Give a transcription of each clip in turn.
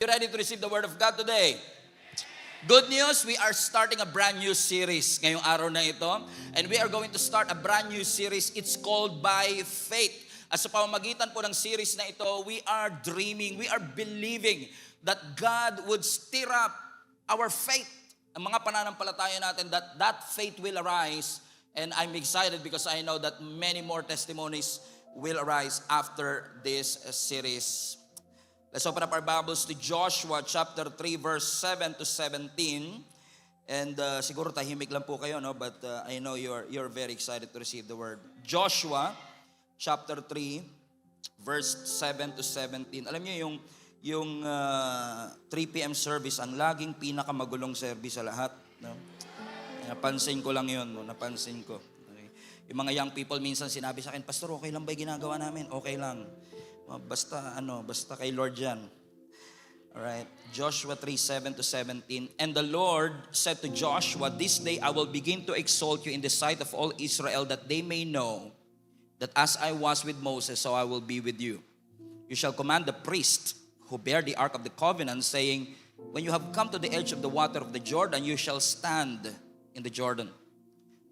You ready to receive the Word of God today? Good news, we are starting a brand new series ngayong araw na ito. And we are going to start a brand new series. It's called By Faith. At sa pamamagitan po ng series na ito, we are dreaming, we are believing that God would stir up our faith. Ang mga pananampalataya natin, that faith will arise. And I'm excited because I know that many more testimonies will arise after this series. Let's open up our Bibles to Joshua chapter 3 verse 7 to 17. And siguro tahimik lang po kayo, no? But I know you're very excited to receive the word. Joshua chapter 3 verse 7 to 17. Alam niyo yung 3 p.m. service ang laging pinakamagulong service sa lahat, no? Napansin ko lang 'yon, no? Napansin ko. Okay. Yung mga young people minsan sinabi sa akin, "Pastor, okay lang ba 'yung ginagawa namin?" Okay lang. Basta kay Lord yan. Alright, Joshua 3:7 to 17. And the Lord said to Joshua, "This day I will begin to exalt you in the sight of all Israel, that they may know that as I was with Moses, so I will be with you. You shall command the priest who bear the ark of the covenant, saying, when you have come to the edge of the water of the Jordan, you shall stand in the Jordan."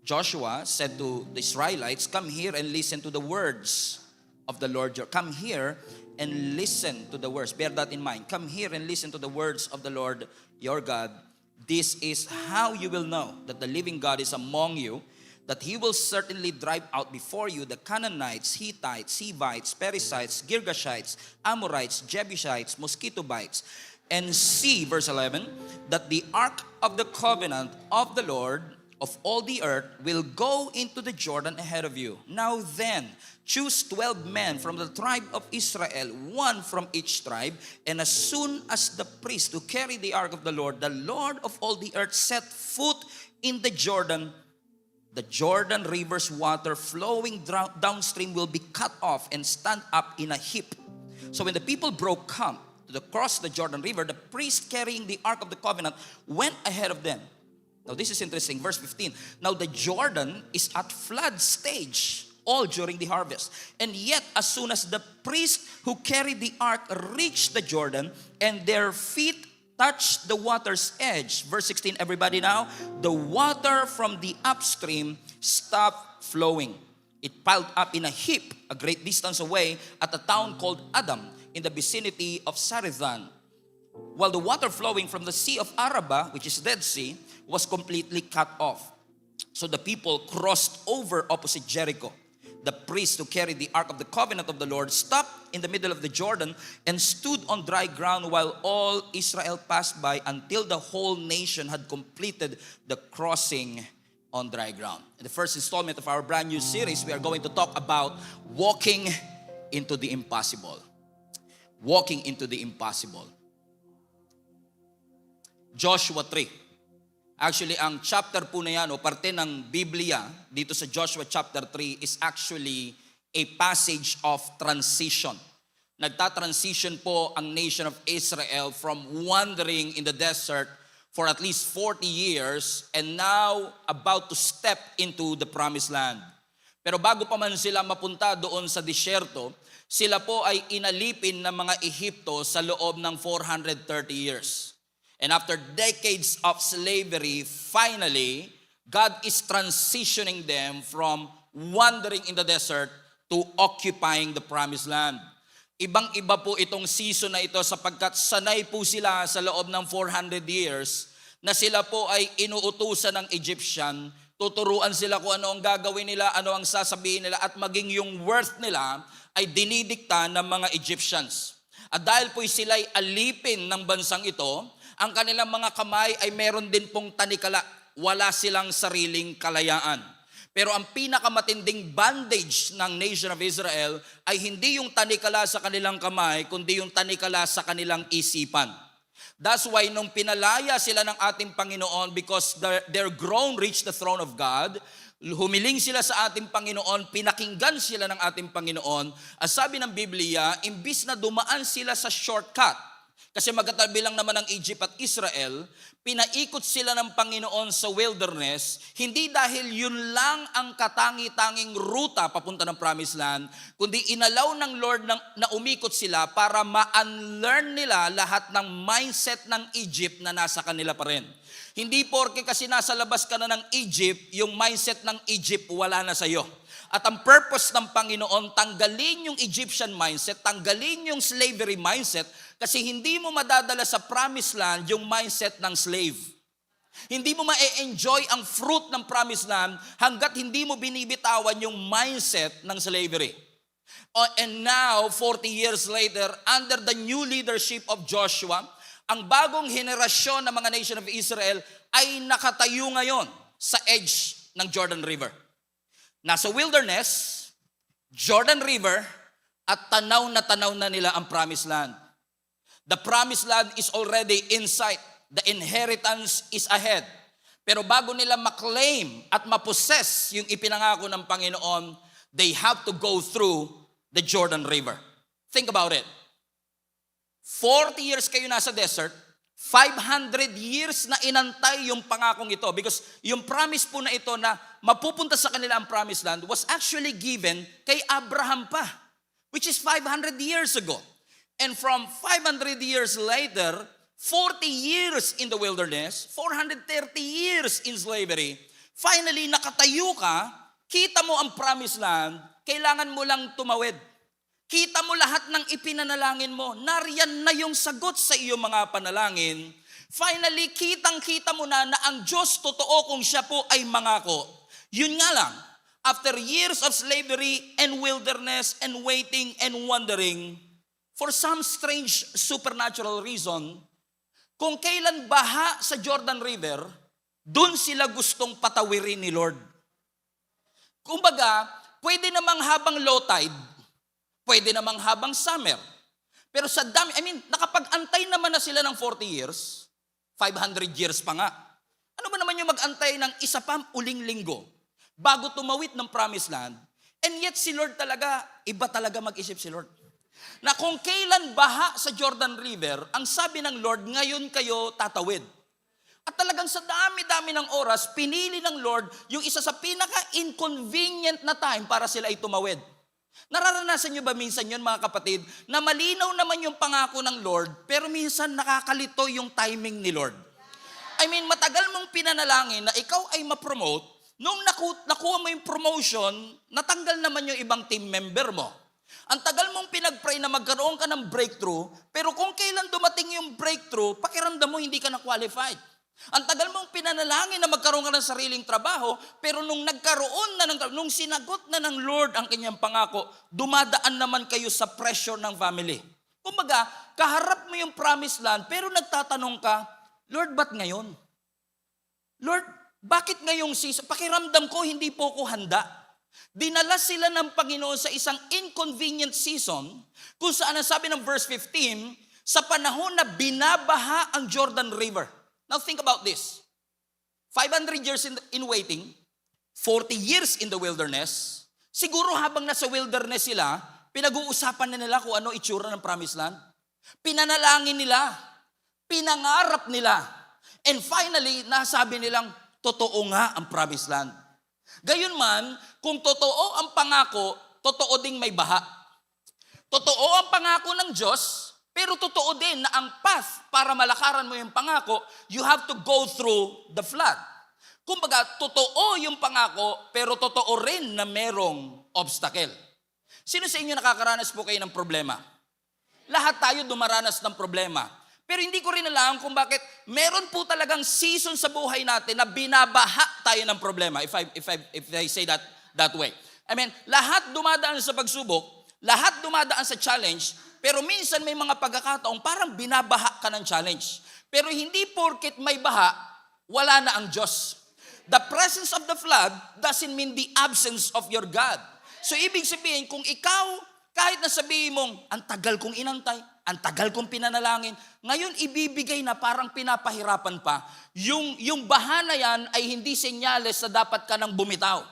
Joshua said to the Israelites, "Come here and listen to the words of the Lord. Come here and listen to the words." Bear that in mind. Come here and listen to the words of the Lord your God. This is how you will know that the living God is among you, that He will certainly drive out before you the Canaanites, Hittites, Hivites, Perizzites, Girgashites, Amorites, Jebusites, mosquito bites. And see, verse 11, that the ark of the covenant of the Lord of all the earth will go into the Jordan ahead of you. Now then, choose 12 men from the tribe of Israel, one from each tribe, and as soon as the priest who carry the ark of the Lord of all the earth, set foot in the Jordan River's water flowing downstream will be cut off and stand up in a heap. So when the people broke camp to cross the Jordan River, the priest carrying the ark of the covenant went ahead of them. Now this is interesting, verse 15. Now the Jordan is at flood stage all during the harvest. And yet as soon as the priest who carried the ark reached the Jordan and their feet touched the water's edge. Verse 16, everybody now. The water from the upstream stopped flowing. It piled up in a heap a great distance away at a town called Adam in the vicinity of Sarethan. While the water flowing from the Sea of Araba, which is Dead Sea, was completely cut off. So the people crossed over opposite Jericho. The priest who carried the ark of the covenant of the Lord stopped in the middle of the Jordan and stood on dry ground while all Israel passed by until the whole nation had completed the crossing on dry ground. In the first installment of our brand new series, we are going to talk about walking into the impossible. Walking into the impossible. Joshua 3. Actually, ang chapter po na yan, o parte ng Biblia, dito sa Joshua chapter 3, is actually a passage of transition. Nagta-transition po ang nation of Israel from wandering in the desert for at least 40 years and now about to step into the promised land. Pero bago pa man sila mapunta doon sa disyerto, sila po ay inalipin ng mga Ehipto sa loob ng 430 years. And after decades of slavery, finally, God is transitioning them from wandering in the desert to occupying the promised land. Ibang-iba po itong season na ito sapagkat sanay po sila sa loob ng 400 years na sila po ay inuutusan ng Egyptian, tuturuan sila kung ano ang gagawin nila, ano ang sasabihin nila, at maging yung worth nila ay dinidikta ng mga Egyptians. At dahil po sila'y alipin ng bansang ito, ang kanilang mga kamay ay meron din pong tanikala. Wala silang sariling kalayaan. Pero ang pinakamatinding bandage ng nation of Israel ay hindi yung tanikala sa kanilang kamay, kundi yung tanikala sa kanilang isipan. That's why nung pinalaya sila ng ating Panginoon because their groan reached the throne of God, humiling sila sa ating Panginoon, pinakinggan sila ng ating Panginoon. As sabi ng Biblia, imbis na dumaan sila sa shortcut, Kasi magkatabi lang naman ng Egypt at Israel, pinaikot sila ng Panginoon sa wilderness, hindi dahil yun lang ang katangi-tanging ruta papunta ng Promised Land, kundi inalaw ng Lord na umikot sila para ma-unlearn nila lahat ng mindset ng Egypt na nasa kanila pa rin. Hindi porke kasi nasa labas ka na ng Egypt, yung mindset ng Egypt wala na sa'yo. At ang purpose ng Panginoon, tanggalin yung Egyptian mindset, tanggalin yung slavery mindset, kasi hindi mo madadala sa Promised Land yung mindset ng slave. Hindi mo ma-enjoy ang fruit ng Promised Land hanggat hindi mo binibitawan yung mindset ng slavery. And now, 40 years later, under the new leadership of Joshua, ang bagong henerasyon ng mga nation of Israel ay nakatayo ngayon sa edge ng Jordan River. Nasa wilderness, Jordan River, at tanaw na nila ang Promised Land. The Promised Land is already in sight. The inheritance is ahead. Pero bago nila maklaim at mapossess yung ipinangako ng Panginoon, they have to go through the Jordan River. Think about it. 40 years kayo nasa desert, 500 years na inantay yung pangakong ito because yung promise po na ito na mapupunta sa kanila ang Promised Land was actually given kay Abraham pa, which is 500 years ago. And from 500 years later, 40 years in the wilderness, 430 years in slavery, finally nakatayo ka, kita mo ang Promised Land, kailangan mo lang tumawid. Kita mo lahat ng ipinanalangin mo. Nariyan na yung sagot sa iyong mga panalangin. Finally, kitang-kita mo na ang Diyos totoo kung siya po ay mangako. Yun nga lang, after years of slavery and wilderness and waiting and wondering, for some strange supernatural reason, kung kailan baha sa Jordan River, dun sila gustong patawirin ni Lord. Kumbaga, pwede namang habang low tide, pwede namang habang summer. Pero sa dami, nakapag-antay naman na sila ng 40 years, 500 years pa nga. Ano ba naman yung mag-antay ng isa pang uling linggo bago tumawid ng Promised Land? And yet si Lord talaga, iba talaga mag-isip si Lord. Na kung kailan baha sa Jordan River, ang sabi ng Lord, ngayon kayo tatawid. At talagang sa dami-dami ng oras, pinili ng Lord yung isa sa pinaka-inconvenient na time para sila ay tumawid. Nararanasan nyo ba minsan yun mga kapatid, na malinaw naman yung pangako ng Lord, pero minsan nakakalito yung timing ni Lord. Matagal mong pinanalangin na ikaw ay ma-promote, nung nakuha mo yung promotion, natanggal naman yung ibang team member mo. Ang tagal mong pinag-pray na magkaroon ka ng breakthrough, pero kung kailan dumating yung breakthrough, pakiramdam mo hindi ka na-qualified. Ang tagal mong pinanalangin na magkaroon ka ng sariling trabaho, pero nung nagkaroon na nung sinagot na ng Lord ang kanyang pangako, dumadaan naman kayo sa pressure ng family. Kumbaga, kaharap mo yung Promised Land, pero nagtatanong ka, Lord, ba't ngayon? Lord, bakit ngayong season? Pakiramdam ko, hindi po ko handa. Dinala sila ng Panginoon sa isang inconvenient season, kung saan ang sabi ng verse 15, sa panahon na binabaha ang Jordan River. Now think about this. 500 years in waiting, 40 years in the wilderness, siguro habang nasa wilderness sila, pinag-uusapan na nila kung ano itsura ng Promised Land. Pinanalangin nila, pinangarap nila, and finally, nasabi nilang, totoo nga ang Promised Land. Gayunman, kung totoo ang pangako, totoo ding may baha. Totoo ang pangako ng Diyos, pero totoo din na ang path para malakaran mo yung pangako, you have to go through the flood. Kumbaga, totoo yung pangako, pero totoo rin na merong obstacle. Sino sa inyo nakakaranas po kayo ng problema? Lahat tayo dumaranas ng problema. Pero hindi ko rin alam kung bakit meron po talagang season sa buhay natin na binabaha tayo ng problema, if I say that way. Lahat dumadaan sa pagsubok, lahat dumadaan sa challenge, pero minsan may mga pagkakataong parang binabaha ka ng challenge. Pero hindi porket may baha, wala na ang Diyos. The presence of the flood doesn't mean the absence of your God. So ibig sabihin, kung ikaw, kahit na sabihin mong, ang tagal kong inantay, ang tagal kong pinanalangin, ngayon ibibigay na parang pinapahirapan pa, yung baha na yan ay hindi senyales na dapat ka nang bumitaw.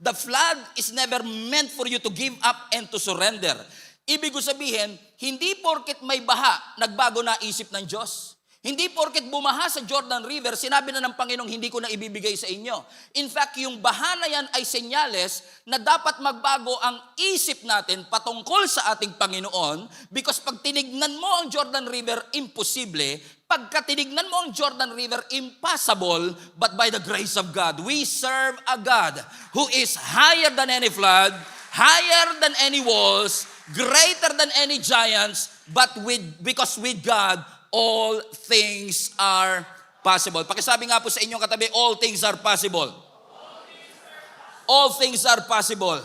The flood is never meant for you to give up and to surrender. Ibig ko sabihin, hindi porket may baha, nagbago na isip ng Diyos. Hindi porket bumaha sa Jordan River, sinabi na ng Panginoong hindi ko na ibibigay sa inyo. In fact, yung baha na yan ay senyales na dapat magbago ang isip natin patungkol sa ating Panginoon, because pag tinignan mo ang Jordan River, imposible. Pagka tinignan mo ang Jordan River, impossible. But by the grace of God, we serve a God who is higher than any flood, higher than any walls, greater than any giants, but because with God, all things are possible. Pakisabi nga po sa inyong katabi, all things are possible. All things are possible.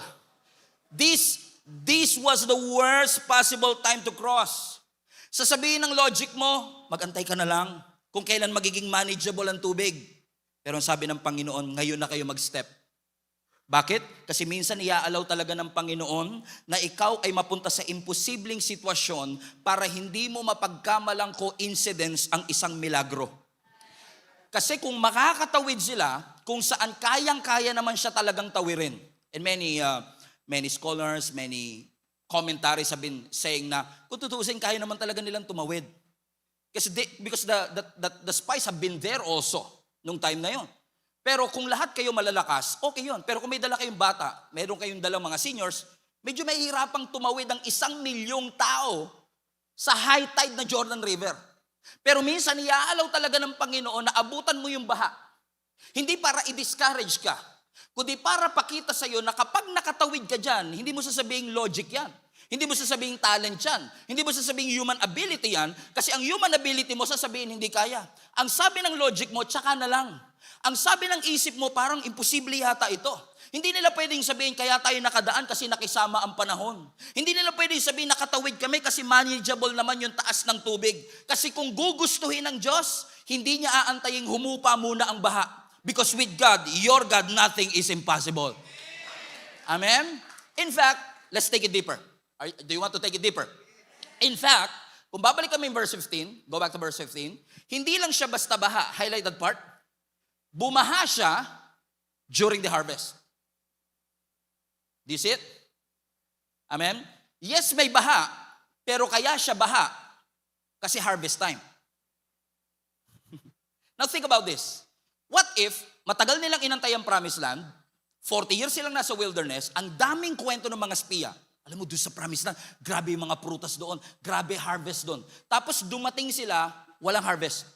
This was the worst possible time to cross. Sasabihin ng logic mo, magantay ka na lang kung kailan magiging manageable ang tubig. Pero ang sabi ng Panginoon, ngayon na kayo mag-step. Bakit? Kasi minsan iaalaw talaga ng Panginoon na ikaw ay mapunta sa imposibleng sitwasyon para hindi mo mapagkamalang coincidence ang isang milagro. Kasi kung makakatawid sila, kung saan kayang-kaya naman siya talagang tawirin. And many scholars, many commentaries have been saying na kung tutuusin, kaya naman talaga nilang tumawid. Kasi because the spies have been there also nung time na yon. Pero kung lahat kayo malalakas, okay yun. Pero kung may dala kayong bata, meron kayong dalang mga seniors, medyo mahihirapang tumawid ang 1,000,000 tao sa high tide na Jordan River. Pero minsan, iaalaw talaga ng Panginoon na abutan mo yung baha. Hindi para i-discourage ka, kundi para pakita sa'yo na kapag nakatawid ka dyan, hindi mo sasabihin logic yan. Hindi mo sasabihin talent yan. Hindi mo sasabihin human ability yan. Kasi ang human ability mo, sasabihin hindi kaya. Ang sabi ng logic mo, tsaka na lang. Ang sabi ng isip mo, parang imposible yata ito. Hindi nila pwedeng sabihin, kaya tayo nakadaan kasi nakisama ang panahon. Hindi nila pwedeng sabihin, nakatawid kami kasi manageable naman yung taas ng tubig. Kasi kung gugustuhin ng Diyos, hindi niya aantayin humupa muna ang baha. Because with God, your God, nothing is impossible. Amen? In fact, let's take it deeper. Do you want to take it deeper? In fact, kung babalik kami in verse 15, go back to verse 15, hindi lang siya basta baha, highlight that part, bumaha siya during the harvest. Do you see it? Amen? Yes, may baha, pero kaya siya baha kasi harvest time. Now think about this. What if matagal nilang inantay ang promised land, 40 years silang nasa wilderness, ang daming kwento ng mga spiya. Alam mo, doon sa promised land, grabe yung mga prutas doon, grabe harvest doon. Tapos dumating sila, walang harvest.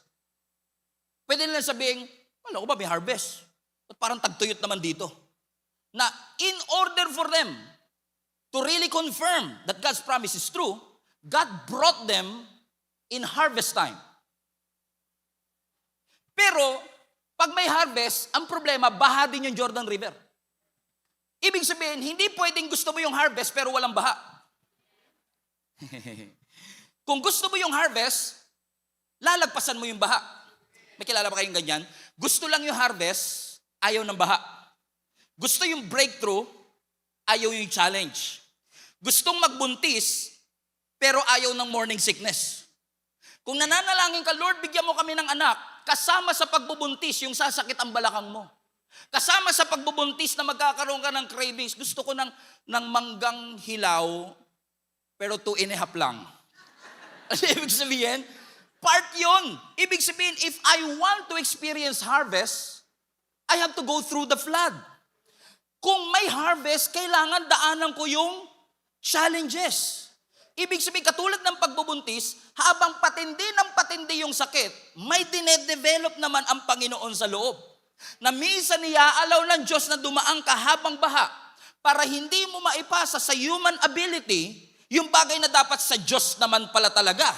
Pwede nilang sabihin, wala ko ba may harvest? At parang tagtuyot naman dito. Na in order for them to really confirm that God's promise is true, God brought them in harvest time. Pero, pag may harvest, ang problema, baha din yung Jordan River. Ibig sabihin, hindi pwedeng gusto mo yung harvest pero walang baha. Kung gusto mo yung harvest, lalagpasan mo yung baha. May kilala ba kayong ganyan? Gusto lang yung harvest, ayaw ng baha. Gusto yung breakthrough, ayaw yung challenge. Gustong magbuntis, pero ayaw ng morning sickness. Kung nananalangin ka, Lord, bigyan mo kami ng anak, kasama sa pagbubuntis, yung sasakit ang balakang mo. Kasama sa pagbubuntis na magkakaroon ka ng cravings, gusto ko ng manggang hilaw, pero 2.5 lang. Ano ibig sabihin? Part yun. Ibig sabihin, if I want to experience harvest, I have to go through the flood. Kung may harvest, kailangan daanan ko yung challenges. Ibig sabihin, katulad ng pagbubuntis, habang patindi yung sakit, may dinedevelop naman ang Panginoon sa loob. Na minsan iaalaw ng Diyos na dumaan ka habang baha para hindi mo maipasa sa human ability yung bagay na dapat sa Diyos naman pala talaga.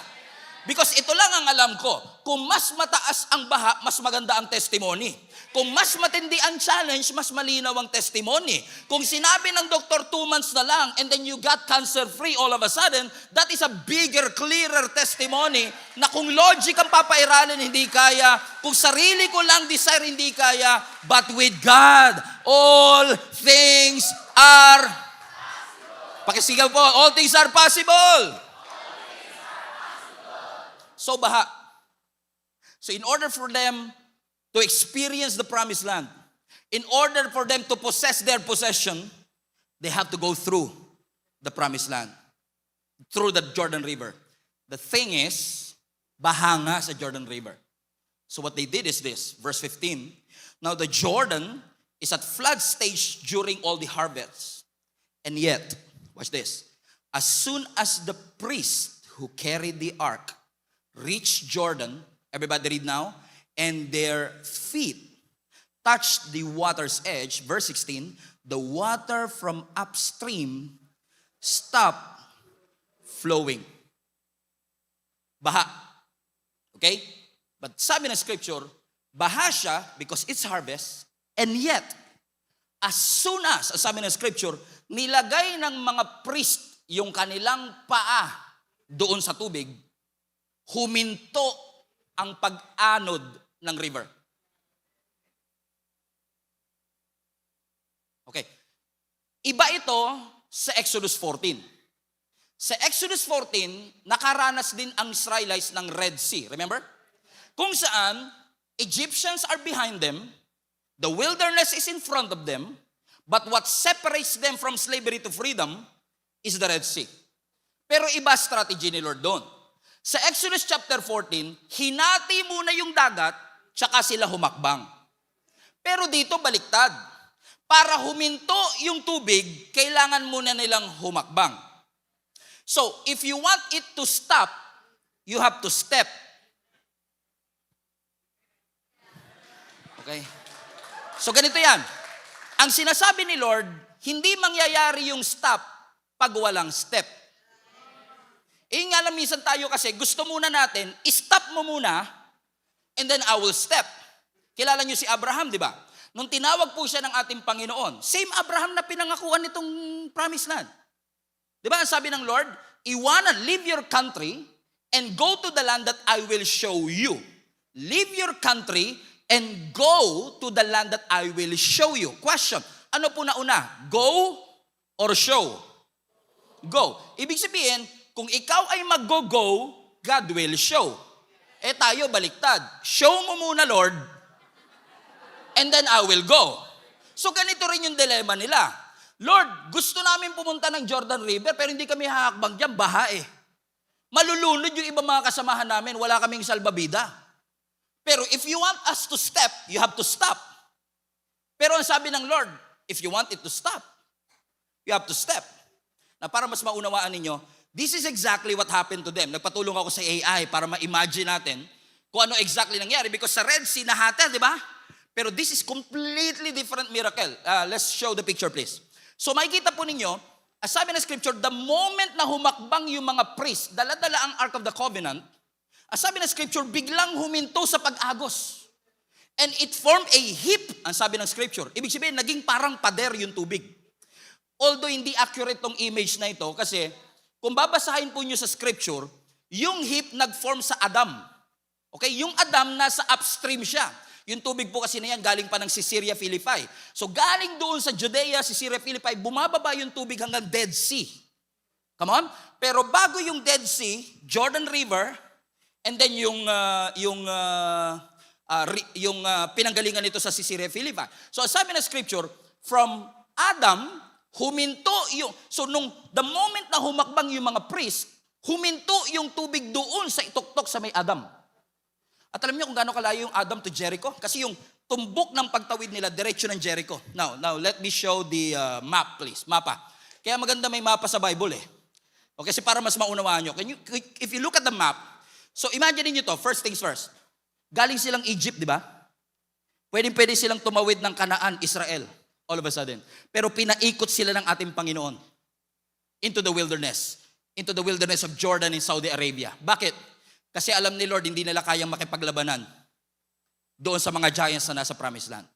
Because ito lang ang alam ko, kung mas mataas ang baha, mas maganda ang testimony. Kung mas matindi ang challenge, mas malinaw ang testimony. Kung sinabi ng doktor 2 months na lang and then you got cancer-free all of a sudden, that is a bigger, clearer testimony na kung logic ang papairalin, hindi kaya. Kung sarili ko lang desire, hindi kaya. But with God, all things are possible. Pakisigaw po, all things are possible. So baha. So in order for them to experience the promised land, in order for them to possess their possession, they have to go through the promised land. through the Jordan River. The thing is, baha nga sa Jordan River. So what they did is this, verse 15. Now the Jordan is at flood stage during all the harvests. And yet, watch this, as soon as the priest who carried the ark reached Jordan, everybody read now, and their feet touched the water's edge, verse 16, the water from upstream stopped flowing. Baha. Okay? But sabi ng scripture, baha siya because it's harvest, and yet, as soon as, sabi ng scripture, nilagay ng mga priest yung kanilang paa doon sa tubig, huminto ang pag-anod ng river. Okay. Iba ito sa Exodus 14. Sa Exodus 14, nakaranas din ang Israelites ng Red Sea. Remember? Kung saan, Egyptians are behind them, the wilderness is in front of them, but what separates them from slavery to freedom is the Red Sea. Pero iba strategy ni Lord doon. Sa Exodus chapter 14, hinati muna yung dagat, tsaka sila humakbang. Pero dito baliktad. Para huminto yung tubig, kailangan muna nilang humakbang. So, if you want it to stop, you have to step. Okay? So, ganito yan. Ang sinasabi ni Lord, hindi mangyayari yung stop pag walang step. Nga lang minsan tayo kasi gusto muna natin, stop mo muna, and then I will step. Kilala niyo si Abraham, di ba? Nung tinawag po siya ng ating Panginoon, same Abraham na pinangakuan nitong promised land. Di ba ang sabi ng Lord, Iwana, leave your country and go to the land that I will show you. Leave your country and go to the land that I will show you. Question, ano po nauna? Go or show? Go. Ibig sabihin, kung ikaw ay mag-go, God will show. Tayo baliktad. Show mo muna, Lord, and then I will go. So ganito rin yung dilemma nila. Lord, gusto namin pumunta ng Jordan River, pero hindi kami hahakbang dyan, baha eh. Malulunod yung ibang mga kasamahan namin, wala kaming salbabida. Pero if you want us to step, you have to stop. Pero ang sabi ng Lord, if you want it to stop, you have to step. Na para mas maunawaan ninyo, this is exactly what happened to them. Nagpatulong ako sa AI para ma-imagine natin kung ano exactly nangyari. Because sa Red Sea, nahati, di ba? Pero this is completely different miracle. Let's show the picture, please. So makikita po ninyo, sabi ng scripture, the moment na humakbang yung mga priest, dala-dala ang Ark of the Covenant, sabi ng scripture, biglang huminto sa pag-agos. And it formed a heap, ang sabi ng scripture. Ibig sabihin, naging parang pader yung tubig. Although hindi accurate tong image na ito, kasi kung babasahin po nyo sa scripture, yung heap nag-form sa Adam. Okay? Yung Adam, nasa upstream siya. Yung tubig po kasi na yan, galing pa ng Caesarea Philippi. So galing doon sa Judea, Caesarea Philippi, bumababa yung tubig hanggang Dead Sea. Come on? Pero bago yung Dead Sea, Jordan River, and then yung pinanggalingan nito sa Caesarea Philippi. So sabi ng scripture, from Adam, huminto yung, so nung the moment na humakbang yung mga priest, huminto yung tubig doon sa ituktok sa may Adam. At alam niyo kung gaano kalayo yung Adam to Jericho? Kasi yung tumbok ng pagtawid nila, diretso ng Jericho. Now let me show the map, please. Mapa. Kaya maganda may mapa sa Bible eh. Okay, kasi para mas maunawaan nyo. If you look at the map, so imagine niyo to, first things first. Galing silang Egypt, di ba? Pwede silang tumawid ng Canaan, Israel, all of a sudden. Pero pinaikot sila ng ating Panginoon into the wilderness of Jordan in Saudi Arabia. Bakit? Kasi alam ni Lord, hindi nila kayang makipaglabanan doon sa mga giants na nasa Promised Land.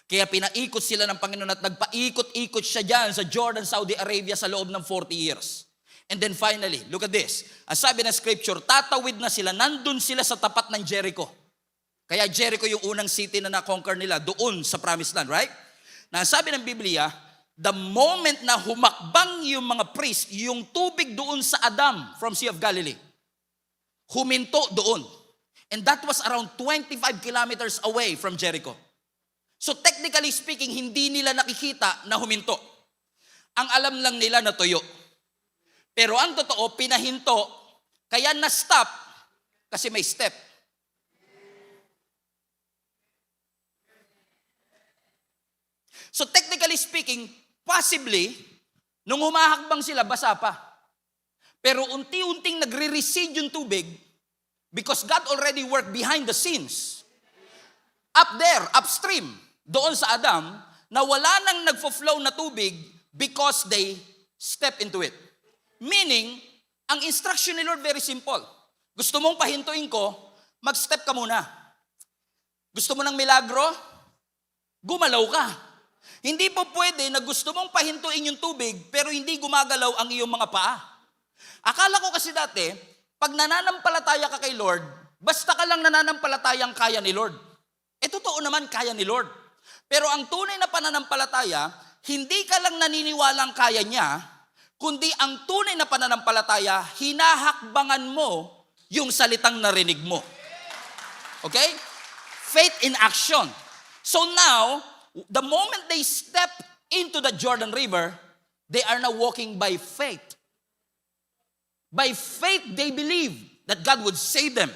Kaya pinaikot sila ng Panginoon at nagpaikot-ikot siya dyan sa Jordan, Saudi Arabia sa loob ng 40 years. And then finally, look at this. Ang sabi ng scripture, tatawid na sila, nandun sila sa tapat ng Jericho. Kaya Jericho yung unang city na na-conquer nila doon sa Promised Land, right? Na sabi ng Biblia, the moment na humakbang yung mga priest, yung tubig doon sa Adam from Sea of Galilee, huminto doon. And that was around 25 kilometers away from Jericho. So technically speaking, hindi nila nakikita na huminto. Ang alam lang nila na tuyo. Pero ang totoo, pinahinto, kaya na-stop kasi may step. So technically speaking, possibly, nung humahakbang sila, basa pa. Pero unti-unting nagre-recede yung tubig because God already worked behind the scenes. Up there, upstream, doon sa Adam, na wala nang nagfo-flow na tubig because they step into it. Meaning, ang instruction ni Lord very simple. Gusto mong pahintuin ko, mag-step ka muna. Gusto mo ng milagro? Gumalaw ka. Hindi po pwede na gusto mong pahintuin yung tubig pero hindi gumagalaw ang iyong mga paa. Akala ko kasi dati, pag nananampalataya ka kay Lord, basta ka lang nananampalatayang kaya ni Lord. Totoo naman kaya ni Lord. Pero ang tunay na pananampalataya, hindi ka lang naniniwalang kaya niya, kundi ang tunay na pananampalataya, hinahakbangan mo yung salitang narinig mo. Okay? Faith in action. So now, the moment they step into the Jordan River, they are now walking by faith. By faith, they believe that God would save them.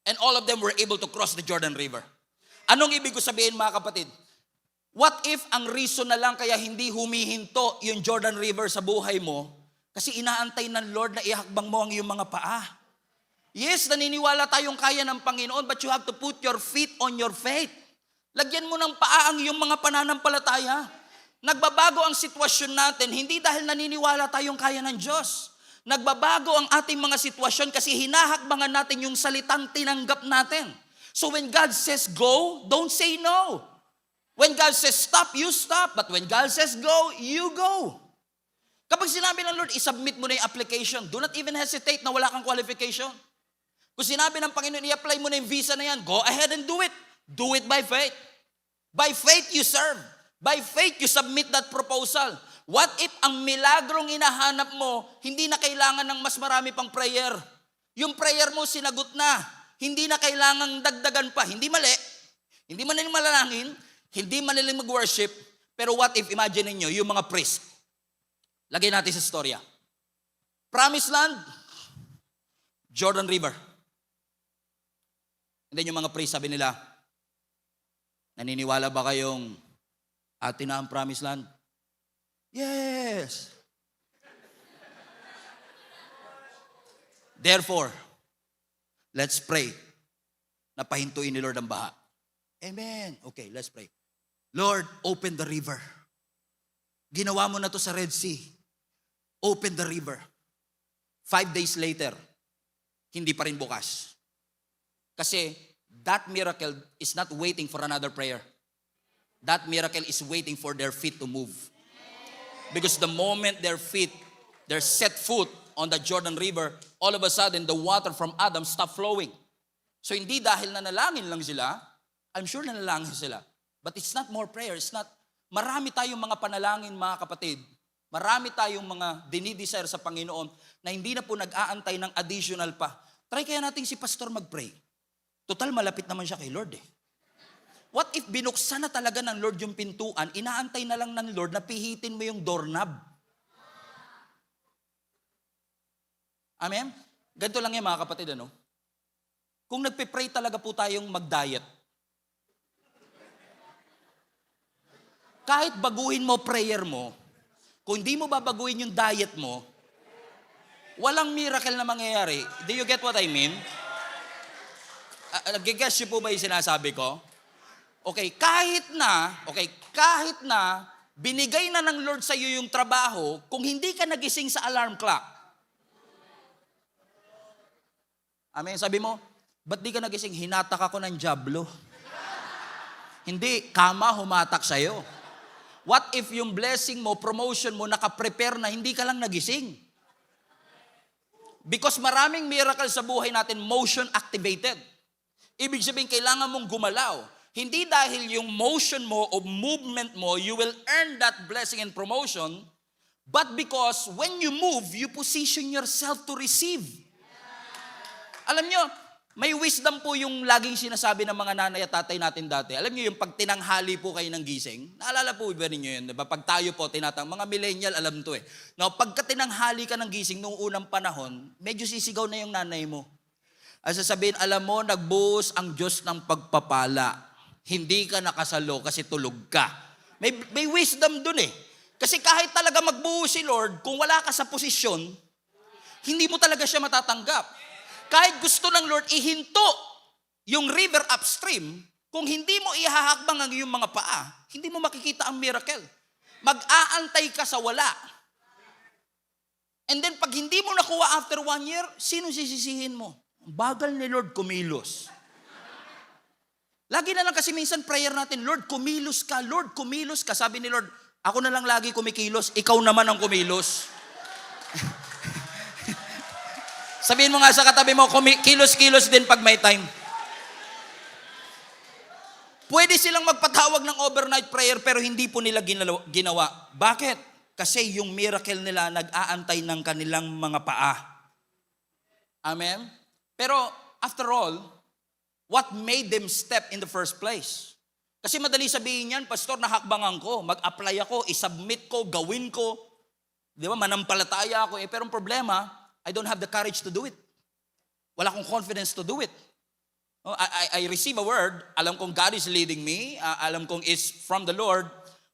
And all of them were able to cross the Jordan River. Anong ibig ko sabihin, mga kapatid? What if ang reason na lang kaya hindi humihinto yung Jordan River sa buhay mo? Kasi inaantay ng Lord na ihakbang mo ang iyong mga paa. Yes, naniniwala tayong kaya ng Panginoon, but you have to put your feet on your faith. Lagyan mo ng paa ang iyong mga pananampalataya. Nagbabago ang sitwasyon natin, hindi dahil naniniwala tayong kaya ng Diyos. Nagbabago ang ating mga sitwasyon kasi hinahakbangan natin yung salitang tinanggap natin. So when God says go, don't say no. When God says stop, you stop. But when God says go, you go. Kapag sinabi ng Lord, isubmit mo na yung application. Do not even hesitate na wala kang qualification. Kung sinabi ng Panginoon, i-apply mo na yung visa na yan, go ahead and do it. Do it by faith. By faith, you serve. By faith, you submit that proposal. What if ang milagrong hinahanap mo, hindi na kailangan ng mas marami pang prayer? Yung prayer mo, sinagot na. Hindi na kailangang dagdagan pa. Hindi mali. Hindi manaling malalangin. Hindi manaling mag-worship. Pero what if, imagine niyo yung mga priest. Lagay natin sa storya. Promised land, Jordan River. And then yung mga priest, sabi nila, naniniwala ba kayong atin na ang promised land? Yes. Therefore, let's pray na pahintuin ni Lord ang baha. Amen. Okay, let's pray. Lord, open the river. Ginawa mo na to sa Red Sea. Open the river. 5 days later, hindi pa rin bukas. Kasi that miracle is not waiting for another prayer. That miracle is waiting for their feet to move. Because the moment their set foot on the Jordan River, all of a sudden, the water from Adam stopped flowing. So hindi dahil nanalangin lang sila, I'm sure nanalangin sila. But it's not more prayer. It's not, marami tayong mga panalangin, mga kapatid. Marami tayong mga dinidesire sa Panginoon na hindi na po nag-aantay ng additional pa. Try kaya natin si Pastor mag-pray. Total, malapit naman siya kay Lord eh. What if binuksan na talaga ng Lord yung pintuan, inaantay na lang ng Lord na pihitin mo yung doorknob? Amen? Ganito lang yan mga kapatid, ano? Kung nagpe-pray talaga po tayong mag-diet, kahit baguhin mo prayer mo, kung hindi mo babaguhin yung diet mo, walang miracle na mangyayari. Do you get what I mean? Nag-guess niyo po ba yung sinasabi ko? Okay, kahit na binigay na ng Lord sa iyo yung trabaho, kung hindi ka nagising sa alarm clock. Amen, sabi mo, ba't di ka nagising? Hinatak ako ng jablo. Hindi, kama humatak sa'yo. What if yung blessing mo, promotion mo, nakaprepare na, hindi ka lang nagising? Because maraming miracle sa buhay natin, motion activated. Ibig sabihin, kailangan mong gumalaw. Hindi dahil yung motion mo o movement mo, you will earn that blessing and promotion, but because when you move, you position yourself to receive. Alam nyo, May wisdom po yung laging sinasabi ng mga nanay at tatay natin dati. Alam niyo yung pag tinanghali po kayo ng gising, naalala po ba ninyo yun? Diba? Pag tayo po mga millennial alam to eh. Now, pagka tinanghali ka ng gising noong unang panahon, medyo sisigaw na yung nanay mo. At sasabihin, alam mo, nagbuhos ang Diyos ng pagpapala. Hindi ka nakasalo kasi tulog ka. May wisdom dun eh. Kasi kahit talaga magbuhos si Lord, kung wala ka sa posisyon, hindi mo talaga siya matatanggap. Kahit gusto ng Lord ihinto yung river upstream, kung hindi mo ihahakbang ang iyong mga paa, hindi mo makikita ang miracle. Mag-aantay ka sa wala. And then pag hindi mo nakuha after 1 year, sino sisisihin mo? Bagal ni Lord kumilos. Lagi na lang kasi minsan prayer natin, Lord, kumilos ka. Lord, kumilos ka. Sabi ni Lord, ako na lang lagi kumikilos, ikaw naman ang kumilos. Sabihin mo nga sa katabi mo, kilos-kilos din pag may time. Pwede silang magpatawag ng overnight prayer pero hindi po nila ginawa. Bakit? Kasi yung miracle nila nag-aantay ng kanilang mga paa. Amen? Pero after all, what made them step in the first place? Kasi madali sabihin yan, Pastor, nahakbangan ko, mag-apply ako, isubmit ko, gawin ko. Di ba? Manampalataya ako. Pero ang problema, I don't have the courage to do it. Wala akong confidence to do it. I receive a word, alam kong God is leading me, alam kong it's from the Lord,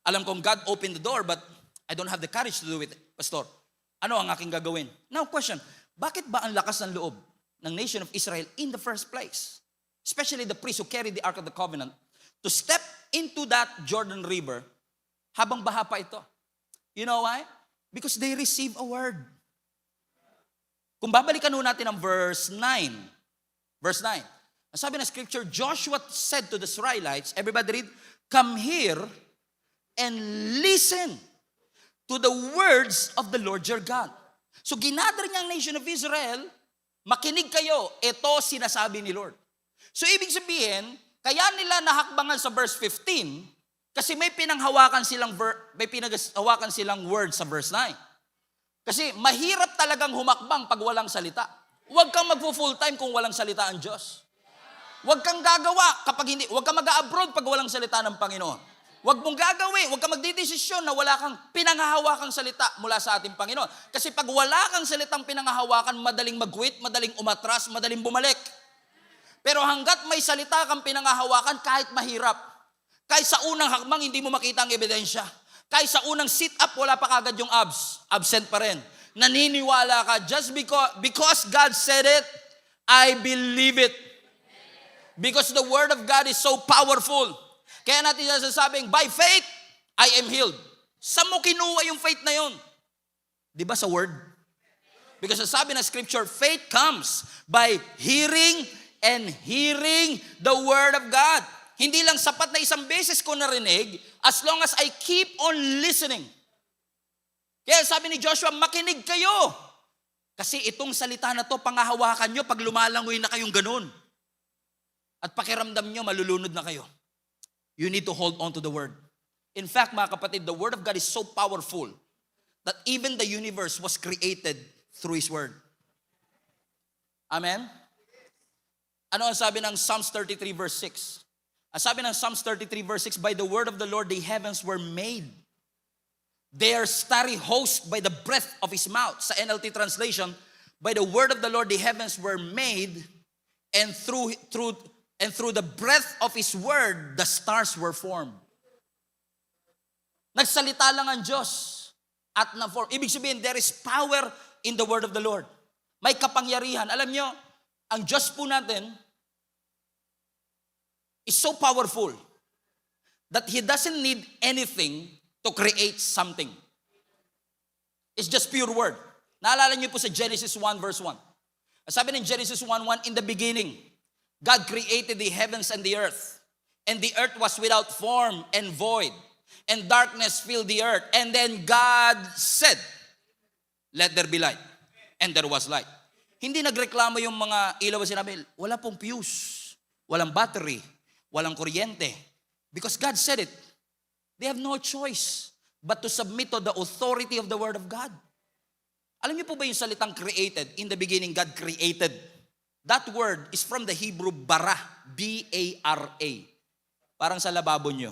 alam kong God opened the door, but I don't have the courage to do it. Pastor, ano ang aking gagawin? Now question, bakit ba ang lakas ng loob ng nation of Israel in the first place? Especially the priests who carried the Ark of the Covenant to step into that Jordan River habang baha pa ito. You know why? Because they received a word. Kung babalikan natin ang verse 9. Verse 9. Ang sabi ng scripture, Joshua said to the Israelites, everybody read, come here and listen to the words of the Lord your God. So ginather niya ang nation of Israel, makinig kayo, ito sinasabi ni Lord. So ibig sabihin, kaya nila nahakbangan sa verse 15, kasi may pinanghawakan silang word sa verse 9. Kasi mahirap talagang humakbang pag walang salita. Huwag kang magpo-full time kung walang salita ang Diyos. Huwag kang gagawa huwag kang mag-abroad pag walang salita ng Panginoon. Huwag mong gagawin, huwag kang magdidesisyon na wala kang pinanghahawakang salita mula sa ating Panginoon. Kasi pag wala kang salitang pinanghahawakan, madaling mag-quit, madaling umatras, madaling bumalik. Pero hanggat may salita kang pinanghahawakan, kahit mahirap, kahit sa unang hakbang, hindi mo makita ang ebidensya. Kahit sa unang sit-up, wala pa kagad yung abs. Absent pa rin. Naniniwala ka. Just because God said it, I believe it. Because the word of God is so powerful. Kaya natin sasabing, by faith, I am healed. Saan mo kinuha yung faith na yun? Di ba sa word? Because sabi ng scripture, faith comes by hearing and hearing the word of God. Hindi lang sapat na isang beses ko narinig, as long as I keep on listening. Kaya sabi ni Joshua, makinig kayo. Kasi itong salita na to, pangahawakan nyo pag lumalangoy na kayong ganun. At pakiramdam nyo, malulunod na kayo. You need to hold on to the word. In fact, mga kapatid, the word of God is so powerful that even the universe was created through His word. Amen? Ano ang sabi ng Psalms 33 verse 6? Ang sabi ng Psalms 33 verse 6, by the word of the Lord the heavens were made. Their starry host by the breath of His mouth. Sa NLT translation, by the word of the Lord the heavens were made, and through the breath of His word the stars were formed. Nagsalita lang ang Diyos at na-form. Ibig sabihin, there is power in the word of the Lord. May kapangyarihan. Alam nyo, ang Diyos po natin is so powerful that He doesn't need anything to create something. It's just pure word. Naalala niyo po sa Genesis 1 verse 1. Sabi ng Genesis 1:1, in the beginning, God created the heavens and the earth. And the earth was without form and void. And darkness filled the earth. And then God said, let there be light. And there was light. Hindi nagreklamo yung mga ilaw, sinabi, wala pong fuse, walang battery, walang kuryente. Because God said it. They have no choice but to submit to the authority of the Word of God. Alam niyo po ba yung salitang created? In the beginning, God created. That word is from the Hebrew bara, B-A-R-A. Parang sa lababo nyo,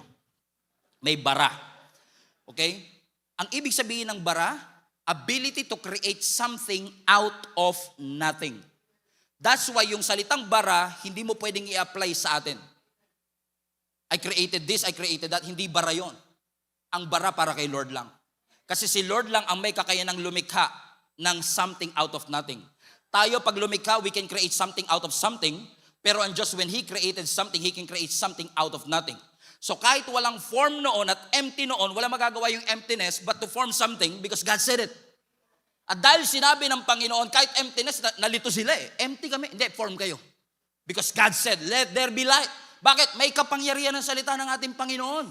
may bara. Okay? Ang ibig sabihin ng bara, ability to create something out of nothing. That's why yung salitang bara, hindi mo pwedeng i-apply sa atin. I created this, I created that. Hindi bara yon. Ang bara para kay Lord lang. Kasi si Lord lang ang may kakayanang lumikha ng something out of nothing. Tayo pag lumikha, we can create something out of something. Pero ang Diyos, when He created something, He can create something out of nothing. So kahit walang form noon at empty noon, wala magagawa yung emptiness but to form something because God said it. At dahil sinabi ng Panginoon, kahit emptiness, nalito sila eh. Empty kami. Hindi, form kayo. Because God said, let there be light. Bakit? May kapangyarihan ng salita ng ating Panginoon.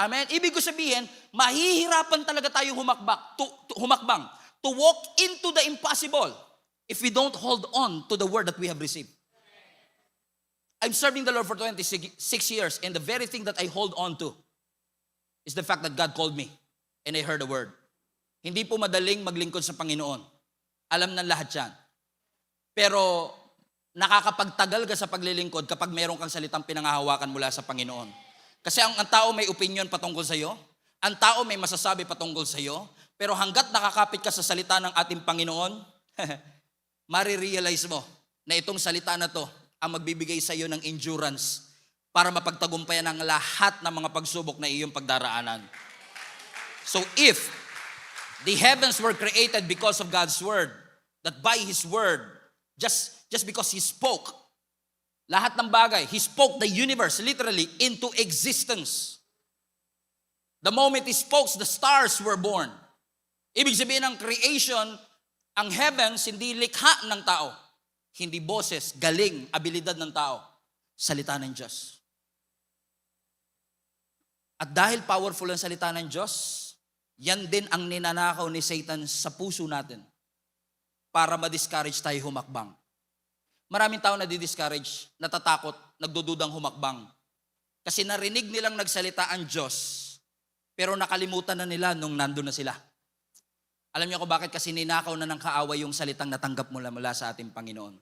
Amen? Ibig ko sabihin, mahihirapan talaga tayong humakbang. To walk into the impossible if we don't hold on to the word that we have received. I'm serving the Lord for 26 years and the very thing that I hold on to is the fact that God called me and I heard the word. Hindi po madaling maglingkod sa Panginoon. Alam ng lahat yan. Pero nakakapagtagal ka sa paglilingkod kapag meron kang salitang pinangahawakan mula sa Panginoon. Kasi ang tao may opinion patungkol sa iyo, ang tao may masasabi patungkol sa iyo, pero hanggat nakakapit ka sa salita ng ating Panginoon, marirealize mo na itong salita na to ang magbibigay sa iyo ng endurance para mapagtagumpayan ang lahat ng mga pagsubok na iyong pagdaraanan. So if the heavens were created because of God's word, that by His word, just because He spoke, lahat ng bagay, He spoke the universe literally into existence. The moment He spoke, the stars were born. Ibig sabihin ng creation, ang heavens hindi likha ng tao. Hindi boses, galing, abilidad ng tao. Salita ng Diyos. At dahil powerful ang salita ng Diyos, yan din ang ninanakaw ni Satan sa puso natin para ma-discourage tayo humakbang. Maraming tao nadi-discourage, natatakot, nagdududang humakbang. Kasi narinig nilang nagsalita ang Diyos, pero nakalimutan na nila nung nandun na sila. Alam niyo ko bakit? Kasi ninakaw na ng kaaway yung salitang natanggap mula sa ating Panginoon.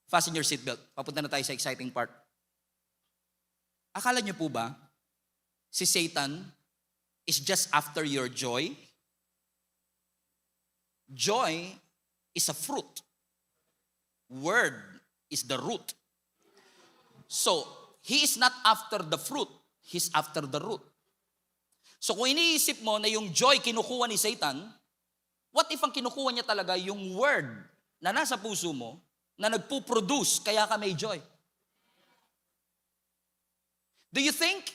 Fasten your seatbelt. Papunta na tayo sa exciting part. Akala niyo po ba, si Satan is just after your joy? Joy is a fruit. Word is the root. So, he is not after the fruit. He's after the root. So, kung iniisip mo na yung joy kinukuha ni Satan, what if ang kinukuha niya talaga yung word na nasa puso mo na nagpo-produce kaya ka may joy? Do you think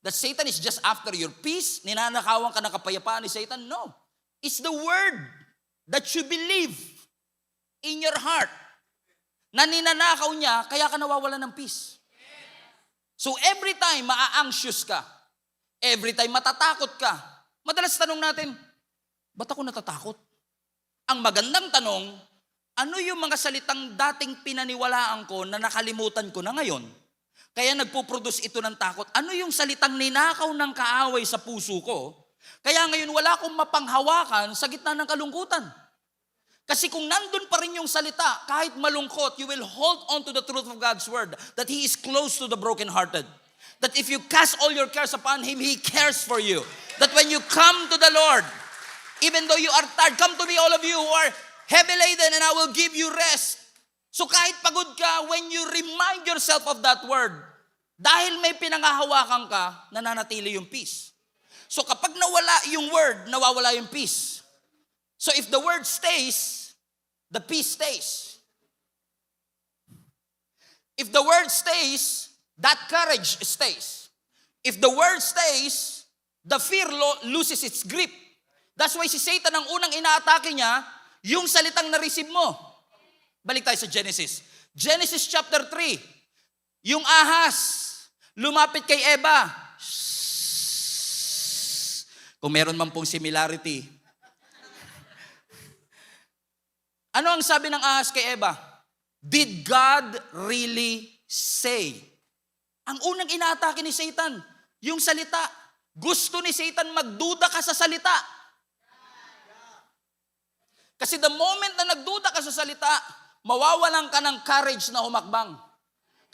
that Satan is just after your peace? Ninanakawan ka ng kapayapaan ni Satan? No. It's the word that you believe in your heart na ninanakaw niya, kaya ka nawawalan ng peace. So every time maa-anxious ka, every time matatakot ka, madalas tanong natin, ba't ako natatakot? Ang magandang tanong, ano yung mga salitang dating pinaniwalaan ko na nakalimutan ko na ngayon? Kaya nagpo-produce ito ng takot. Ano yung salitang ninakaw ng kaaway sa puso ko? Kaya ngayon wala akong mapanghawakan sa gitna ng kalungkutan. Kasi kung nandun pa rin yung salita, kahit malungkot, you will hold on to the truth of God's word, that He is close to the brokenhearted. That if you cast all your cares upon Him, He cares for you. That when you come to the Lord, even though you are tired, come to me all of you who are heavy laden and I will give you rest. So kahit pagod ka, when you remind yourself of that word, dahil may pinangahawakan ka, nananatili yung peace. So kapag nawala yung word, nawawala yung peace. So if the word stays, the peace stays. If the word stays, that courage stays. If the word stays, the fear loses its grip. That's why si Satan ang unang inaatake niya, yung salitang na-receive mo. Balik tayo sa Genesis. Genesis chapter 3. Yung ahas, lumapit kay Eva. Kung meron man pong similarity. Ano ang sabi ng ahas kay Eva? Did God really say? Ang unang inaatake ni Satan, yung salita. Gusto ni Satan magduda ka sa salita. Kasi the moment na nagduda ka sa salita, mawawalan ka ng courage na humakbang.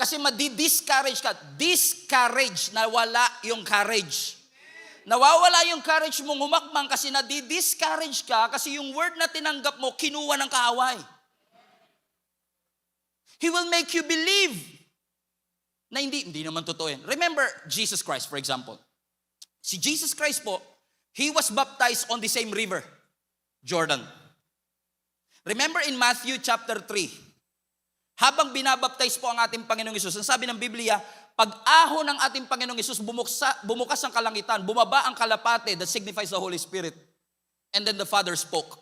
Kasi madi-discourage ka. Discourage na wala yung courage. Nawawala yung courage mong humakbang kasi nadi-discourage ka kasi yung word na tinanggap mo, kinuha ng kaaway. He will make you believe na hindi naman totoo yan. Remember Jesus Christ, for example. Si Jesus Christ po, He was baptized on the same river, Jordan. Remember in Matthew chapter 3, habang binabaptize po ang ating Panginoong Hesus, ang sabi ng Biblia, pag-ahon ng ating Panginoong Hesus, bumukas ang kalangitan, bumaba ang kalapate that signifies the Holy Spirit. And then the Father spoke.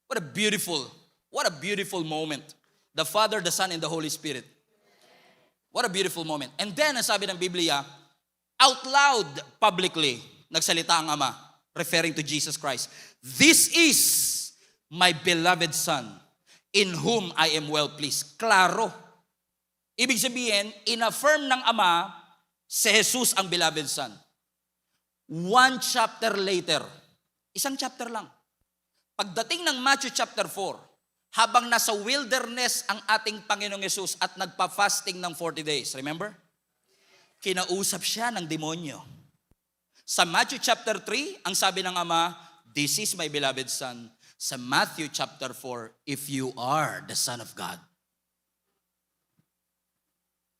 What a beautiful moment. The Father, the Son, and the Holy Spirit. What a beautiful moment. And then, ang sabi ng Biblia, out loud, publicly, nagsalita ang Ama, referring to Jesus Christ. This is my beloved Son, in whom I am well pleased. Klaro. Ibig sabihin, in-affirm ng Ama, si Jesus ang beloved Son. One chapter later, isang chapter lang. Pagdating ng Matthew chapter 4, habang nasa wilderness ang ating Panginoong Hesus at nagpa-fasting ng 40 days. Remember? Kinausap siya ng demonyo. Sa Matthew chapter 3, ang sabi ng Ama, this is my beloved Son. Sa Matthew chapter 4, if you are the Son of God.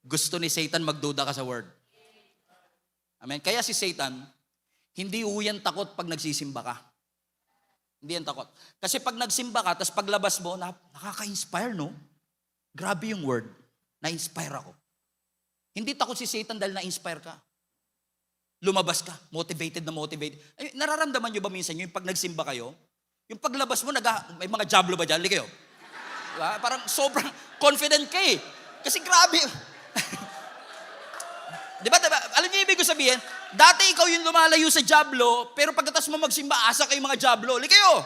Gusto ni Satan magduda ka sa word. Amen? Kaya si Satan, hindi yan takot pag nagsisimba ka. Hindi yan takot. Kasi pag nagsimba ka, tapos paglabas mo, nakaka-inspire, no? Grabe yung word. Na-inspire ako. Hindi takot si Satan dahil na-inspire ka. Lumabas ka, motivated. Ay, nararamdaman nyo ba minsan yung pag nagsimba kayo? Yung paglabas mo, may mga jablo ba dyan? Hindi kayo? Diba? Parang sobrang confident ka eh. Kasi grabe. Diba? Alam niyo ibig ko sabihin, dati ikaw yung lumalayo sa jablo, pero pagkatapos mo magsimba, asa kayo mga jablo. Hindi kayo.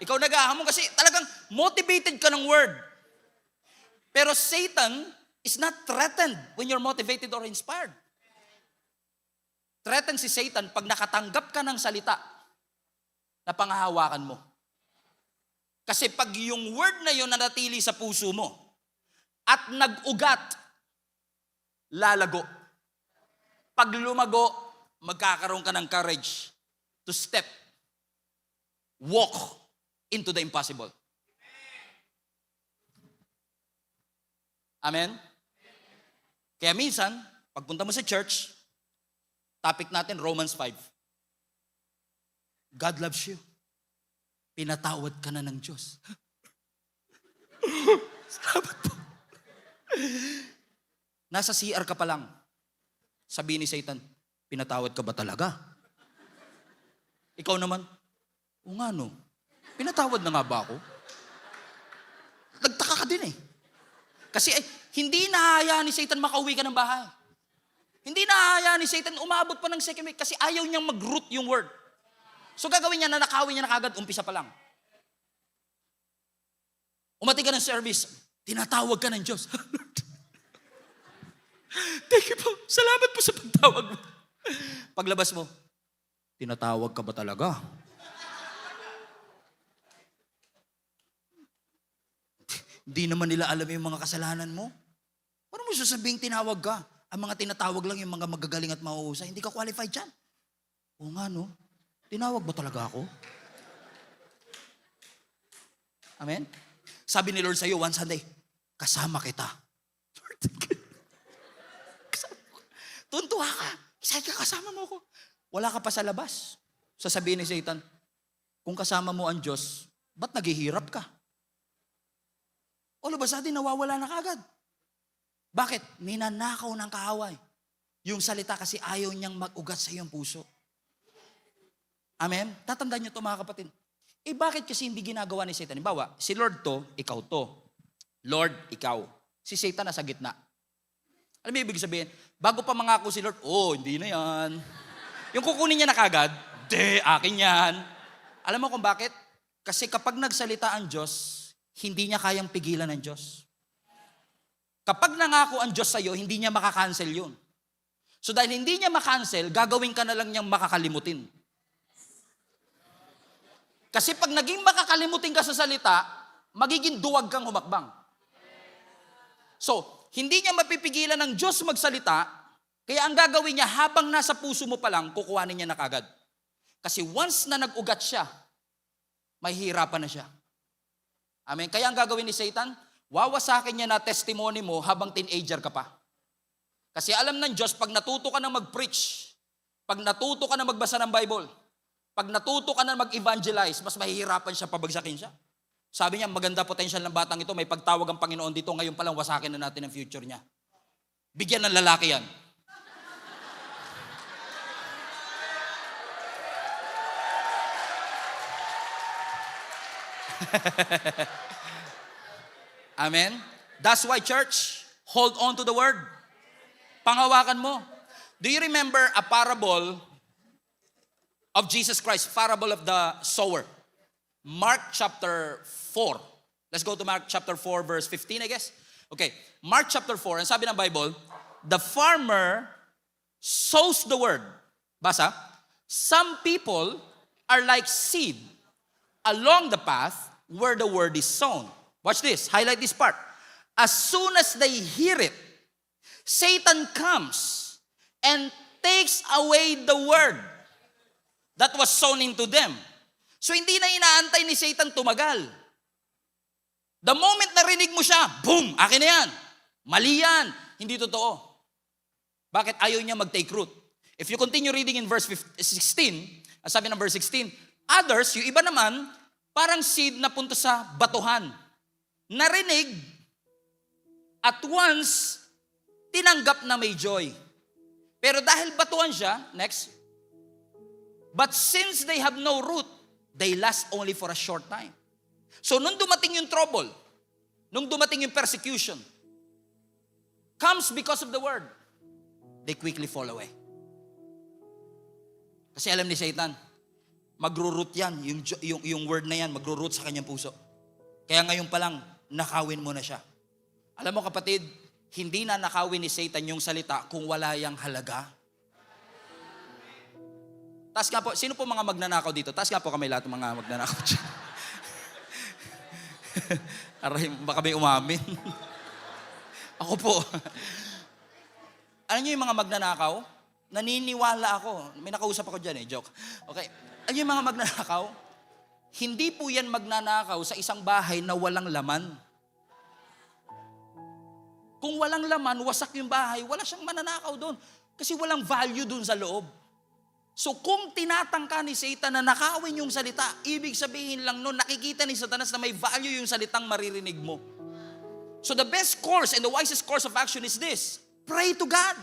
Ikaw nag-ahamon kasi talagang motivated ka ng word. Pero Satan is not threatened when you're motivated or inspired. Threatened si Satan pag nakatanggap ka ng salita na panghahawakan mo. Kasi pag yung word na yun nanatili sa puso mo at nag-ugat, lalago. Pag lumago, magkakaroon ka ng courage to walk into the impossible. Amen? Kaya minsan, pagpunta mo sa church, topic natin, Romans 5. God loves you. Pinatawad ka na ng Diyos. Salamat po. Nasa CR ka pa lang. Sabi ni Satan, pinatawad ka ba talaga? Ikaw naman, o nga no, pinatawad na nga ba ako? Nagtaka ka din eh. Kasi hindi nahahayaan ni Satan makauwi ka ng bahay. Hindi nahahayaan ni Satan umabot pa ng second week kasi ayaw niyang mag-root yung word. So gagawin niya na nakawin niya na kagad, umpisa pa lang. Umati ka ng service, tinatawag ka ng Diyos. Thank you po. Salamat po sa pagtawag mo. Paglabas mo, tinatawag ka ba talaga? Hindi naman nila alam yung mga kasalanan mo. Paano mo sasabing tinawag ka? Ang mga tinatawag lang yung mga magagaling at mahuhusay. Hindi ka qualified dyan. Oo nga no. Tinawag ba talaga ako? Amen? Sabi ni Lord sa'yo one Sunday, kasama kita. Lord, tuntua ka. Isa ka, kasama mo ko. Wala ka pa sa labas. Sasabihin ni Satan, kung kasama mo ang Diyos, ba't naghihirap ka? O labasadi, nawawala na kagad. Bakit? Ninanakaw ng kaaway. Yung salita kasi ayaw niyang mag-ugat sa iyong puso. Amen? Tatandaan niyo ito mga kapatid. Bakit kasi hindi ginagawa ni Satan? Halimbawa, si Lord to, ikaw to. Lord, ikaw. Si Satan nasa gitna. Alam mo ibig sabihin? Bago pa mangako si Lord, hindi na yan. Yung kukunin niya na kagad, akin yan. Alam mo kung bakit? Kasi kapag nagsalita ang Diyos, hindi niya kayang pigilan ng Diyos. Kapag nangako ang Diyos sa'yo, hindi niya makakancel yun. So dahil hindi niya makancel, gagawin ka na lang niyang makakalimutin. Kasi pag naging makakalimutin ka sa salita, magiging duwag kang humakbang. So, hindi niya mapipigilan ng Diyos magsalita, kaya ang gagawin niya habang nasa puso mo pa lang, kukuhanin niya na kagad. Kasi once na nag-ugat siya, mahihirapan na siya. Amen. Kaya ang gagawin ni Satan, wawasakin niya na testimony mo habang teenager ka pa. Kasi alam ng Diyos, pag natuto ka na mag-preach, pag natuto ka na magbasa ng Bible, pag natuto ka na mag-evangelize, mas mahihirapan siya, pabagsakin siya. Sabi niya, maganda potential ng batang ito, may pagtawag ang Panginoon dito, ngayon pa lang wasakin na natin ang future niya. Bigyan ng lalaki yan. Amen? That's why, church, hold on to the word. Panghawakan mo. Do you remember a parable of Jesus Christ? Parable of the sower. Mark chapter 4. Let's go to Mark chapter 4 verse 15, I guess. Okay, Mark chapter 4, ang sabi ng Bible, the farmer sows the word. Basa, some people are like seed along the path where the word is sown. Watch this, highlight this part. As soon as they hear it, Satan comes and takes away the word that was sown into them. So hindi na inaantay ni Satan tumagal. The moment narinig mo siya, boom, akin na yan. Mali yan. Hindi totoo. Bakit ayaw niya mag-take root? If you continue reading in verse 16, sabi ng verse 16, others, yung iba naman, parang seed na punta sa batuhan. Narinig, at once, tinanggap na may joy. Pero dahil batuhan siya, next, but since they have no root, they last only for a short time. So nung dumating yung trouble, nung dumating yung persecution, comes because of the word, they quickly fall away. Kasi alam ni Satan, magro-root yan, yung word na yan, magro-root sa kanyang puso. Kaya ngayon pa lang, nakawin mo na siya. Alam mo kapatid, hindi na nakawin ni Satan yung salita kung wala yang halaga. Taas nga po, sino po mga magnanakaw dito? Taas nga po kami lahat ng mga magnanakaw dyan. Aray, baka may umamin. Ako po. Alam niyo yung mga magnanakaw? Naniniwala ako. May nakausap ako dyan joke. Okay. Alam niyo yung mga magnanakaw? Hindi po yan magnanakaw sa isang bahay na walang laman. Kung walang laman, wasak yung bahay, wala siyang mananakaw doon. Kasi walang value doon sa loob. So kung tinatangka ni Satan na nakawin yung salita, ibig sabihin lang nun, nakikita ni Satanas na may value yung salitang maririnig mo. So the best course and the wisest course of action is this. Pray to God.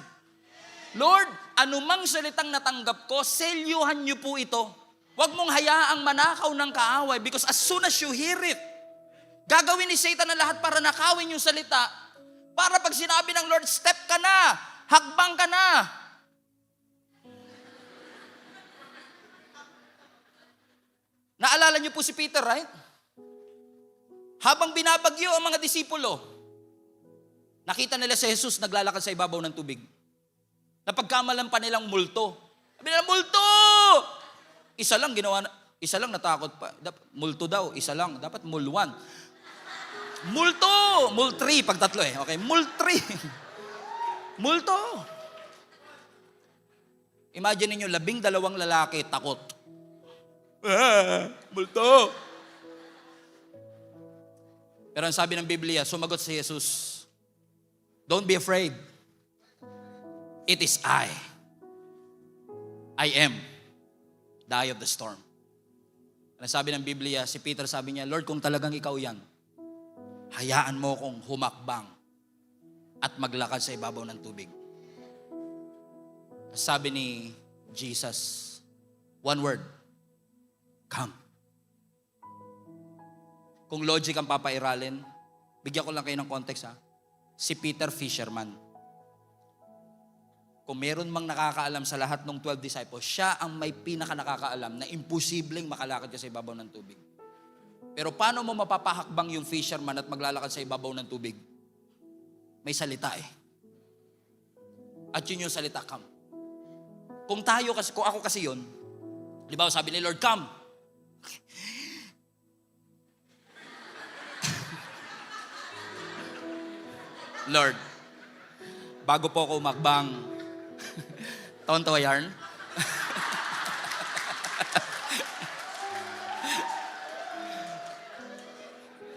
Lord, anumang salitang natanggap ko, selyuhan niyo po ito. Huwag mong hayaang manakaw ng kaaway because as soon as you hear it, gagawin ni Satan na lahat para nakawin yung salita. Para pag sinabi ng Lord, step ka na, hakbang ka na. Naalala niyo po si Peter, right? Habang binabagyo ang mga disipulo, nakita nila si Jesus naglalakad sa ibabaw ng tubig. Napagkamalan pa nilang multo. Sabi nila, multo! Isa lang ginawa, isa lang natakot pa. Multo daw, isa lang. Dapat mul 1. Multo! Mul 3 pag tatlo eh. Okay, mul 3. Multo! Imagine niyo 12 lalaki takot. Multo! Pero ang sabi ng Biblia, sumagot si Jesus, don't be afraid. It is I. I am the eye of the storm. Ang sabi ng Biblia, si Peter sabi niya, Lord, kung talagang ikaw yan, hayaan mo kong humakbang at maglakad sa ibabaw ng tubig. Sabi ni Jesus, one word, come. Kung logic ang papairalin, bigyan ko lang kayo ng context ha. Si Peter, fisherman. Kung meron mang nakakaalam sa lahat ng 12 disciples, siya ang may pinaka nakakaalam na imposibleng makalakad ka sa ibabaw ng tubig. Pero paano mo mapapahakbang yung fisherman at maglalakad sa ibabaw ng tubig? May salita eh. At yun yung salita, come. Kung ako kasi yun, halimbawa sabi ni Lord, come. Lord, bago po ako umakbang, taon-tawa yarn.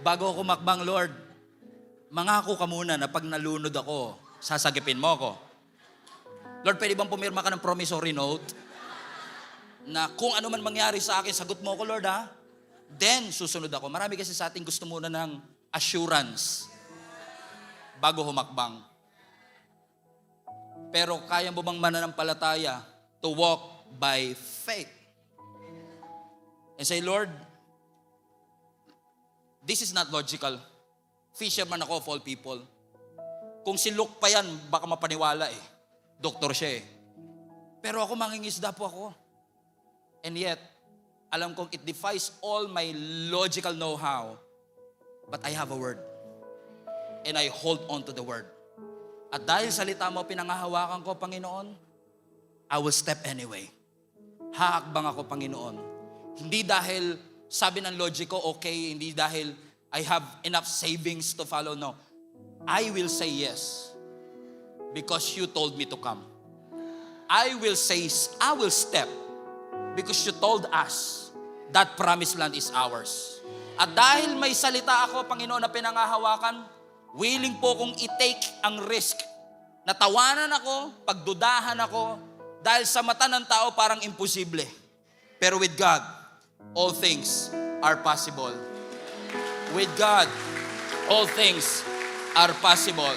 Bago ako umakbang, Lord, mangako ka muna na pag nalunod ako, sasagipin mo ako. Lord, pwede bang pumirma ka ng promissory note? Na kung ano man mangyari sa akin, sagot mo ako, Lord, ha? Then, susunod ako. Marami kasi sa ating gusto muna ng assurance bago humakbang. Pero kaya mo bang mananampalataya to walk by faith? And say, Lord, this is not logical. Fisherman ako of all people. Kung si Luke pa yan, baka mapaniwala eh. Doktor siya eh. Pero ako mangingisda po ako. And yet, alam kong it defies all my logical know-how. But I have a word. And I hold on to the word. At dahil salita mo, pinangahawakan ko, Panginoon, I will step anyway. Haakbang ako, Panginoon. Hindi dahil sabi ng logic ko, okay, hindi dahil I have enough savings to follow. No. I will say yes. Because you told me to come. I will step. Because you told us that promised land is ours. At dahil may salita ako, Panginoon, na pinangahawakan, willing po kong i-take ang risk. Natawanan ako, pagdudahan ako, dahil sa mata ng tao parang imposible. Pero with God, all things are possible. With God, all things are possible.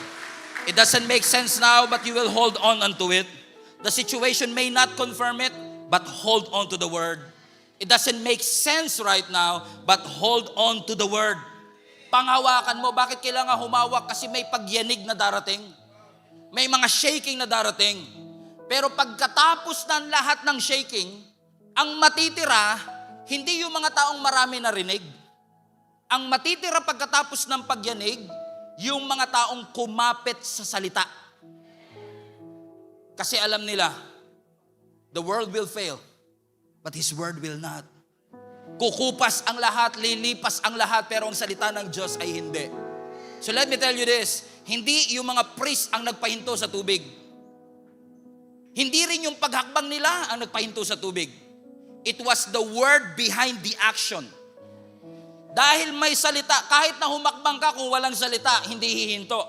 It doesn't make sense now, but you will hold on unto it. The situation may not confirm it, but hold on to the word. It doesn't make sense right now, but hold on to the word. Panghawakan mo, bakit kailangan humawak? Kasi may pagyanig na darating. May mga shaking na darating. Pero pagkatapos ng lahat ng shaking, ang matitira, hindi yung mga taong marami narinig. Ang matitira pagkatapos ng pagyanig, yung mga taong kumapit sa salita. Kasi alam nila, the world will fail, but His word will not. Kukupas ang lahat, lilipas ang lahat, pero ang salita ng Diyos ay hindi. So let me tell you this, hindi yung mga priest ang nagpahinto sa tubig. Hindi rin yung paghakbang nila ang nagpahinto sa tubig. It was the word behind the action. Dahil may salita, kahit na humakbang ka kung walang salita, hindi hihinto.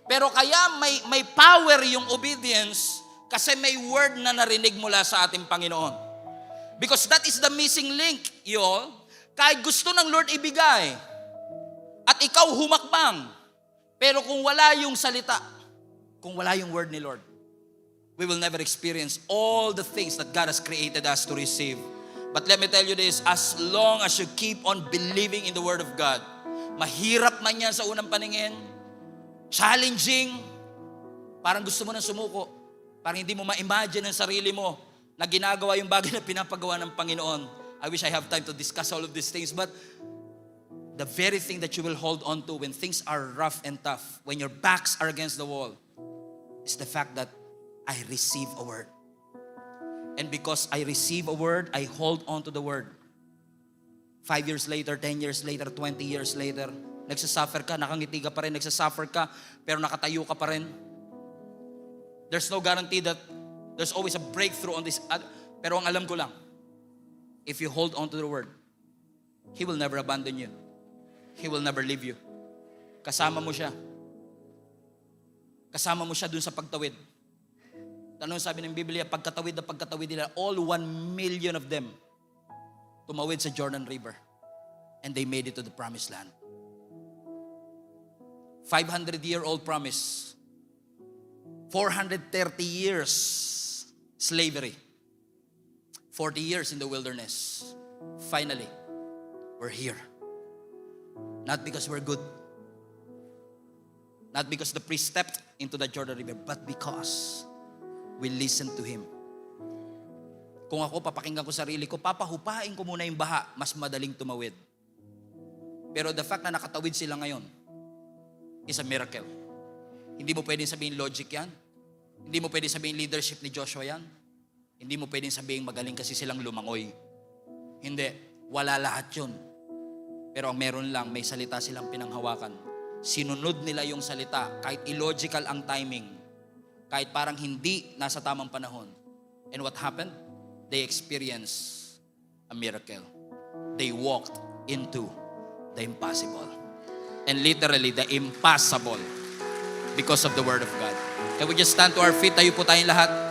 Pero kaya may power yung obedience kasi may word na narinig mula sa ating Panginoon. Because that is the missing link, y'all. Kahit gusto ng Lord ibigay, at ikaw humakbang, pero kung wala yung salita, kung wala yung word ni Lord, we will never experience all the things that God has created us to receive. But let me tell you this, as long as you keep on believing in the word of God, mahirap man yan sa unang paningin, challenging, parang gusto mo nang sumuko, parang hindi mo ma-imagine ang sarili mo, na ginagawa yung bagay na pinapagawa ng Panginoon. I wish I have time to discuss all of these things, but the very thing that you will hold on to when things are rough and tough, when your backs are against the wall, is the fact that I receive a word. And because I receive a word, I hold on to the word. 5 years later, 10 years later, 20 years later, nagsasuffer ka, nakangiti ka pa rin, nagsasuffer ka, pero nakatayo ka pa rin. There's no guarantee that there's always a breakthrough on this. Pero ang alam ko lang, if you hold on to the word, He will never abandon you. He will never leave you. Kasama mo siya. Kasama mo siya dun sa pagtawid. Tanong sabi ng Biblia, pagkatawid nila, all 1 million of them tumawid sa Jordan River. And they made it to the promised land. 500-year-old promise. 430 years slavery. 40 years in the wilderness. Finally, we're here. Not because we're good. Not because the priest stepped into the Jordan River, but because we listened to Him. Kung ako, papakinggan ko sarili ko, papahupain ko muna yung baha, mas madaling tumawid. Pero the fact na nakatawid sila ngayon is a miracle. Hindi mo pwedeng sabihin logic yan. Hindi mo pwedeng sabihin leadership ni Joshua yan. Hindi mo pwedeng sabihin magaling kasi silang lumangoy. Hindi. Wala lahat yun. Pero ang meron lang, may salita silang pinanghawakan. Sinunod nila yung salita, kahit illogical ang timing, kahit parang hindi nasa tamang panahon. And what happened? They experienced a miracle. They walked into the impossible. And literally, the impossible because of the Word of God. Can we just stand to our feet? Tayo po tayong lahat.